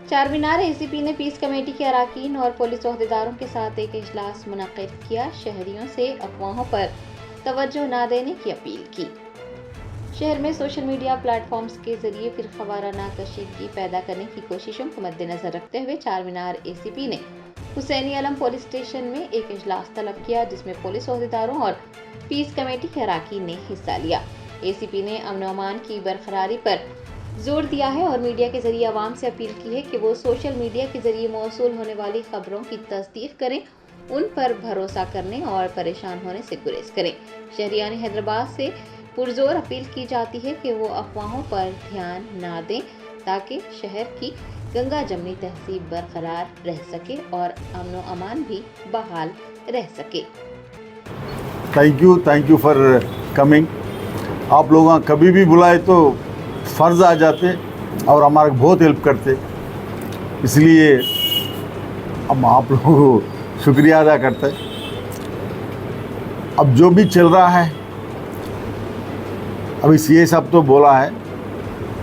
Charminar ACP ने peace committee के अराकीन और पुलिस ओहदेदारों के साथ एक इजलास मुनक्किद किया। शहरियों से अफवाहों पर तवज्जो न देने की अपील की। शहर में सोशल मीडिया प्लेटफॉर्म्स के जरिए फिरकावाराना कशीदगी पैदा करने की कोशिशों को मद्देनजर रखते हुए चारमीनार एसीपी ने हुसैनी आलम पुलिस स्टेशन में एक इजलास तलब किया, जिसमें पुलिस ओहदेदारों और पीस कमेटी के अराकीन ने हिस्सा लिया। एसीपी ने अमन व अमान की बरकरारी पर जोर दिया है और मीडिया के जरिए आवाम से अपील की है कि वो सोशल मीडिया के जरिए मौसूल होने वाली खबरों की तस्दीक करें, उन पर भरोसा करने और परेशान होने से गुरेज करें। शहरियान हैदराबाद से पुरजोर अपील की जाती है कि वो अफवाहों पर ध्यान ना दें ताकि शहर की गंगा जमनी तहसीब बरकरार रह सके और अमन व अमान भी बहाल रह सके। Thank you for coming. आप लोग कभी भी बुलाए तो फ़र्ज़ आ जाते और हमारा बहुत हेल्प करते, इसलिए हम आप लोगों को शुक्रिया अदा करते हैं। अब जो भी चल रहा है, अब ये सब तो बोला है,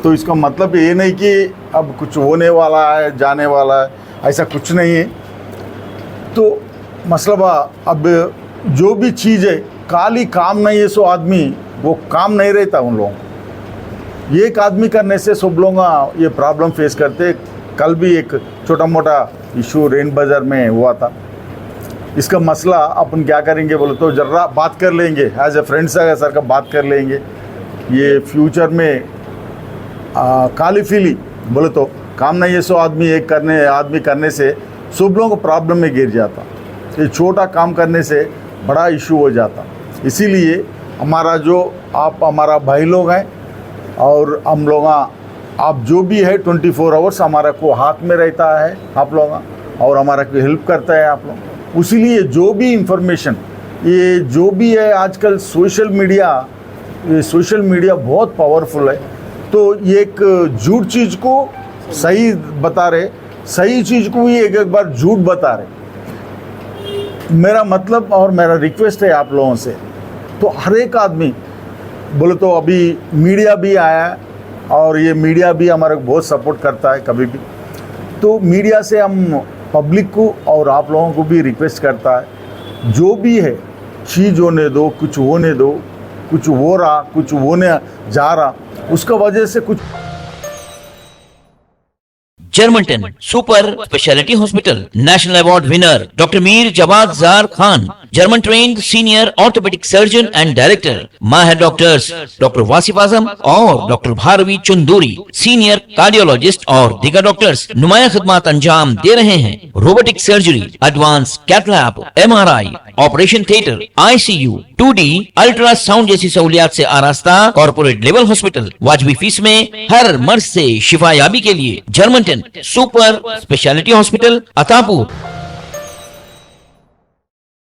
तो इसका मतलब ये नहीं कि अब कुछ होने वाला है, जाने वाला है, ऐसा कुछ नहीं है। तो मसला अब जो भी चीज़ है, काली काम नहीं है सो आदमी वो काम नहीं रहता उन लोगों को। एक आदमी करने से सब लोग ये प्रॉब्लम फेस करते। कल भी एक छोटा मोटा इशू रेन बाज़ार में हुआ था। इसका मसला अपन क्या करेंगे बोले तो जरा बात कर लेंगे, एज ए फ्रेंड्स सर का बात कर लेंगे। ये फ्यूचर में काली फीली बोले तो काम नहीं है सो आदमी करने से सब लोगों को प्रॉब्लम में गिर जाता। ये छोटा काम करने से बड़ा इशू हो जाता। इसीलिए हमारा जो आप हमारा भाई लोग हैं और हम लोग आप जो भी है 24 आवर्स हमारा को हाथ में रहता है आप लोग, और हमारा को हेल्प करता है आप लोग। इसीलिए जो भी इंफॉर्मेशन ये जो भी है आजकल सोशल मीडिया बहुत पावरफुल है। तो ये एक झूठ चीज़ को सही बता रहे, सही चीज़ को भी एक बार झूठ बता रहे। मेरा मतलब और मेरा रिक्वेस्ट है आप लोगों से, तो हर एक आदमी बोले तो अभी मीडिया भी आया है और ये मीडिया भी हमारे बहुत सपोर्ट करता है कभी भी। तो मीडिया से हम पब्लिक को और आप लोगों को भी रिक्वेस्ट करता है, जो भी है चीज़ होने दो, कुछ होने दो, कुछ हो रहा, कुछ होने जा रहा, उसका वजह से कुछ। जर्मनटन super speciality hospital national award winner doctor Mir Jawad Zar Khan, German trained senior orthopaedic surgeon and director, माहिर डॉक्टर्स डॉक्टर वासिफ आजम और doctor Bharvi Chanduri, senior cardiologist और दीगर डॉक्टर्स नुमाया खिदमत अंजाम दे रहे हैं। Robotic surgery, advance cath lab, MRI, operation theatre, ICU, 2D ultrasound जैसी सहूलियात से आरास्ता कॉर्पोरेट लेवल हॉस्पिटल। वाजबी फीस में हर मर्ज से शिफायाबी के लिए Germanton super speciality hospital, Attapur.